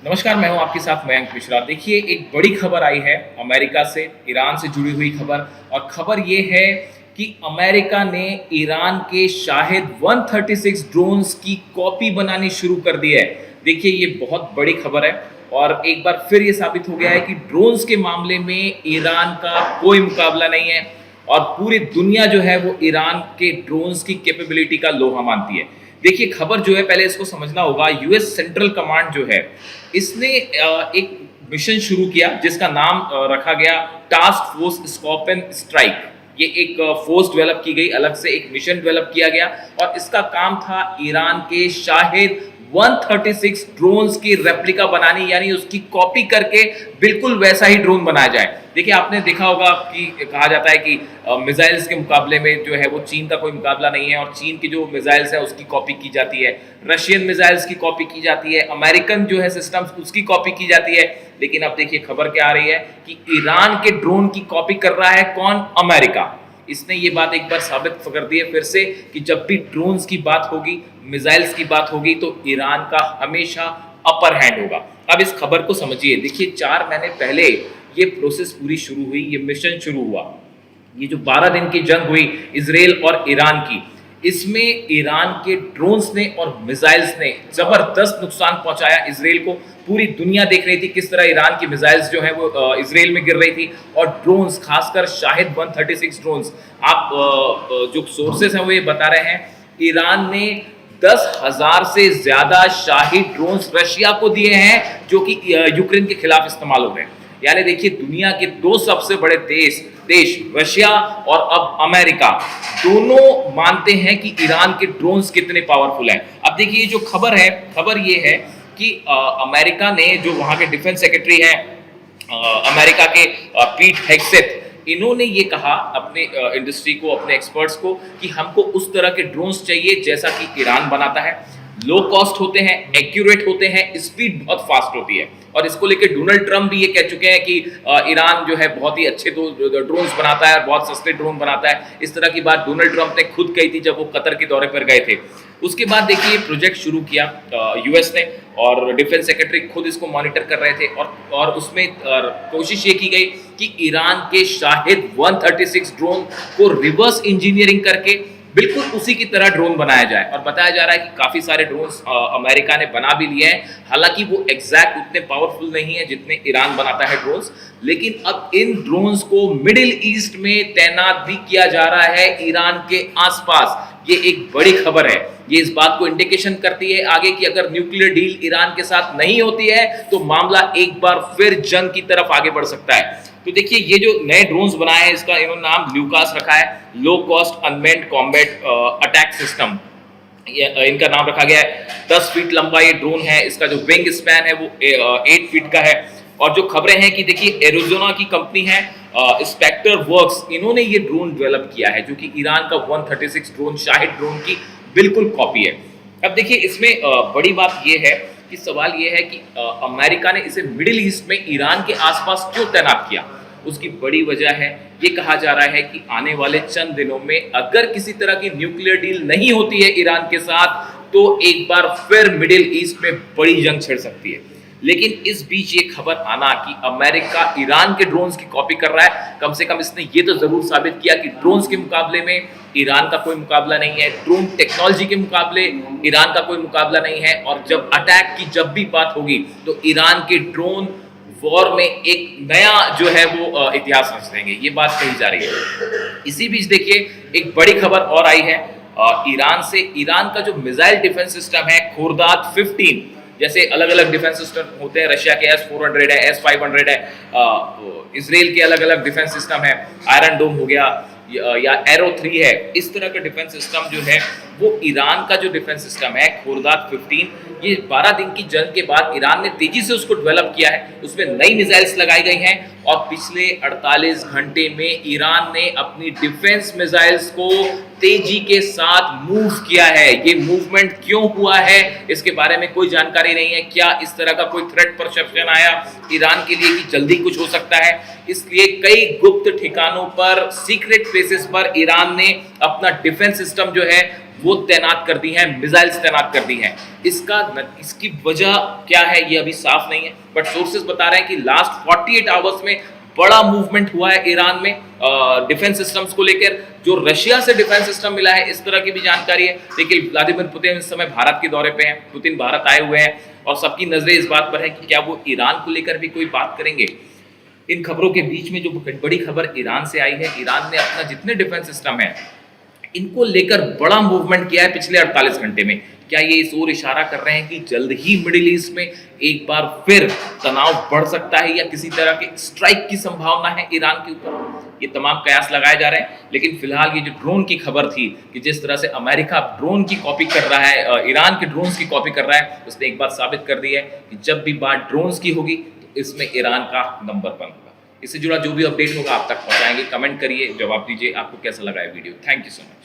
नमस्कार, मैं हूं आपके साथ मयंक मिश्रा। देखिए, एक बड़ी खबर आई है अमेरिका से, ईरान से जुड़ी हुई खबर। और खबर ये है कि अमेरिका ने ईरान के शाहिद 136 ड्रोन्स की कॉपी बनानी शुरू कर दी है। देखिए, ये बहुत बड़ी खबर है और एक बार फिर ये साबित हो गया है कि ड्रोन्स के मामले में ईरान का कोई मुकाबला नहीं है और पूरी दुनिया जो है वो ईरान के ड्रोन्स की कैपेबिलिटी का लोहा मानती है। देखिए, खबर जो है, पहले इसको समझना होगा। यूएस सेंट्रल कमांड जो है, इसने एक मिशन शुरू किया जिसका नाम रखा गया टास्क फोर्स स्कॉर्पियन स्ट्राइक। ये एक फोर्स डेवलप की गई, अलग से एक मिशन डेवलप किया गया और इसका काम था ईरान के शाहिद 136 ड्रोन्स की रेप्लिका बनानी, यानी उसकी कॉपी करके बिल्कुल वैसा ही ड्रोन बनाया जाए। देखिए, आपने देखा होगा कि कहा जाता है कि मिसाइल्स के मुकाबले में जो है वो चीन का कोई मुकाबला नहीं है और चीन की जो मिसाइल्स है उसकी कॉपी की जाती है, रशियन मिसाइल्स की कॉपी की जाती है, अमेरिकन जो है सिस्टम्स उसकी कॉपी की जाती है। लेकिन अब देखिए, खबर क्या आ रही है कि ईरान के ड्रोन की कॉपी कर रहा है कौन? अमेरिका। इसने ये बात एक बार साबित कर दी है फिर से कि जब भी ड्रोन्स की बात होगी, मिसाइल्स की बात होगी, तो ईरान का हमेशा अपर हैंड होगा। अब इस खबर को समझिए। देखिए, 4 महीने पहले ये प्रोसेस पूरी शुरू हुई, ये मिशन शुरू हुआ। ये जो 12 दिन की जंग हुई इजराइल और ईरान की, इसमें ईरान के ड्रोन्स ने और मिसाइल्स ने जबरदस्त नुकसान पहुंचाया इजराइल को। पूरी दुनिया देख रही थी किस तरह ईरान की मिसाइल्स जो है वो इजराइल में गिर रही थी और ड्रोन्स, खासकर शाहिद 136 ड्रोन्स। आप जो सोर्सेस हैं वो ये बता रहे हैं, ईरान ने 10,000 से ज्यादा शाहिद ड्रोन्स रशिया को दिए हैं जो कि यूक्रेन के खिलाफ इस्तेमाल हो रहे हैं। यानी देखिए, दुनिया के 2 सबसे बड़े देश रशिया और अब अमेरिका, दोनों मानते हैं कि ईरान के ड्रोन्स कितने पावरफुल हैं। अब देखिए, जो खबर है, खबर ये है कि अमेरिका ने, जो वहां के डिफेंस सेक्रेटरी हैं अमेरिका के, पीट हेग्सेथ, इन्होंने ये कहा अपने इंडस्ट्री को, अपने एक्सपर्ट्स को, कि हमको उस तरह के ड्रोन्स चाहिए जैसा कि ईरान बनाता है। लो कॉस्ट होते हैं, एक्यूरेट होते हैं, स्पीड बहुत फास्ट होती है। और इसको लेकर डोनाल्ड ट्रंप भी ये कह चुके हैं कि ईरान जो है बहुत ही अच्छे ड्रोन्स बनाता है, बहुत सस्ते ड्रोन बनाता है। इस तरह की बात डोनाल्ड ट्रंप ने खुद कही थी जब वो कतर के दौरे पर गए थे। उसके बाद देखिए, प्रोजेक्ट शुरू किया यूएस ने और डिफेंस सेक्रेटरी खुद इसको मॉनिटर कर रहे थे और उसमें कोशिश ये की गई कि ईरान के शाहिद 136 ड्रोन को रिवर्स इंजीनियरिंग करके बिल्कुल उसी की तरह ड्रोन बनाया जाए। और बताया जा रहा है कि काफी सारे ड्रोन्स अमेरिका ने बना भी लिए हैं। हालांकि वो एग्जैक्ट उतने पावरफुल नहीं है जितने ईरान बनाता है ड्रोन्स, लेकिन अब इन ड्रोन्स को मिडिल ईस्ट में तैनात भी किया जा रहा है, ईरान के आसपास। ये एक बड़ी खबर है। ये इस बात को इंडिकेशन करती है आगे कि अगर न्यूक्लियर डील ईरान के साथ नहीं होती है तो मामला एक बार फिर जंग की तरफ आगे बढ़ सकता है। तो देखिए, ये जो नए ड्रोन्स बनाए हैं, इसका इन्होंने नाम ल्यूकास रखा है, low cost unmanned combat attack system. इनका नाम रखा गया है। 10 फीट लंबा ये ड्रोन है। इसका जो विंग स्पैन है वो 8 फीट का है। और जो खबरें हैं कि देखिए, एरिज़ोना की कंपनी है स्पेक्टर वर्क्स, इन्होंने ये ड्रोन डेवलप किया है जो कि ईरान का 136 ड्रोन, शाहिद ड्रोन की बिल्कुल कॉपी है। अब देखिए, इसमें बड़ी बात ये है कि सवाल ये है कि अमेरिका ने इसे मिडिल ईस्ट में ईरान के आसपास क्यों तैनात किया। उसकी बड़ी वजह है, ये कहा जा रहा है कि आने वाले चंद दिनों में अगर किसी तरह की न्यूक्लियर डील नहीं होती है ईरान के साथ, तो एक बार फिर मिडिल ईस्ट में बड़ी जंग छिड़ सकती है। लेकिन इस बीच ये खबर आना कि अमेरिका ईरान के ड्रोन्स की कॉपी कर रहा है, कम से कम इसने ये तो जरूर साबित किया कि ड्रोन्स के मुकाबले में ईरान का कोई मुकाबला नहीं है, ड्रोन टेक्नोलॉजी के मुकाबले ईरान का कोई मुकाबला नहीं है। और जब अटैक की जब भी बात होगी तो ईरान के ड्रोन वॉर में एक नया जो है वो इतिहास रच देंगे, ये बात कही जा रही है। इसी बीच देखिए, एक बड़ी खबर और आई है ईरान से। ईरान का जो मिसाइल डिफेंस सिस्टम है खोर्दात 15, जैसे अलग अलग डिफेंस सिस्टम होते हैं, रशिया के S-400 है, S-500 है, इसराइल के अलग अलग डिफेंस सिस्टम है, आयरन डोम हो गया या एरो 3 है। इस तरह का डिफेंस सिस्टम जो है वो ईरान का जो डिफेंस सिस्टम है खोर्दात 15, ये 12 दिन की जंग के बाद ईरान ने तेजी से उसको डेवलप किया है। उसमें नई मिसाइल्स लगाई गई हैं और पिछले 48 घंटे में ईरान ने अपनी डिफेंस मिसाइल्स को तेजी के साथ मूव किया है। ये मूवमेंट क्यों हुआ है इसके बारे में कोई जानकारी नहीं है। क्या इस तरह का कोई थ्रेट परसेप्शन आया ईरान के लिए कि जल्दी कुछ हो सकता है, इसलिए कई गुप्त ठिकानों पर, सीक्रेट प्लेसेस पर ईरान ने अपना डिफेंस सिस्टम जो है वो तैनात कर दी हैं, मिसाइल्स तैनात कर दी हैं। इसकी वजह क्या है ये अभी साफ नहीं है, बट सोर्सेज बता रहे हैं कि लास्ट 48 आवर्स में बड़ा मूवमेंट हुआ है ईरान में डिफेंस सिस्टम्स को लेकर। जो रशिया से डिफेंस सिस्टम मिला है इस तरह की भी जानकारी है। देखिए व्लादिमीर पुतिन इस समय भारत के दौरे पे हैं, पुतिन भारत आए हुए हैं और सबकी नजरें इस बात पर है कि क्या वो ईरान को लेकर भी कोई बात करेंगे। इन खबरों के बीच में जो बड़ी खबर ईरान से आई है, ईरान ने अपना जितने डिफेंस सिस्टम है इनको लेकर बड़ा मूवमेंट किया है पिछले 48 घंटे में। क्या ये इस ओर इशारा कर रहे हैं कि जल्द ही मिडिल ईस्ट में एक बार फिर तनाव बढ़ सकता है या किसी तरह के स्ट्राइक की संभावना है ईरान के ऊपर? ये तमाम कयास लगाए जा रहे हैं। लेकिन फिलहाल ये जो ड्रोन की खबर थी कि जिस तरह से अमेरिका ड्रोन की कॉपी कर रहा है, ईरान के ड्रोन्स की कॉपी कर रहा है, उसने एक बात साबित कर दी है कि जब भी बात ड्रोन्स की होगी तो इसमें ईरान का नंबर 1 होगा। इससे जुड़ा जो भी अपडेट होगा आप तक पहुंचाएंगे। कमेंट करिए, जवाब दीजिए, आपको कैसा लगा है video. Thank you so much.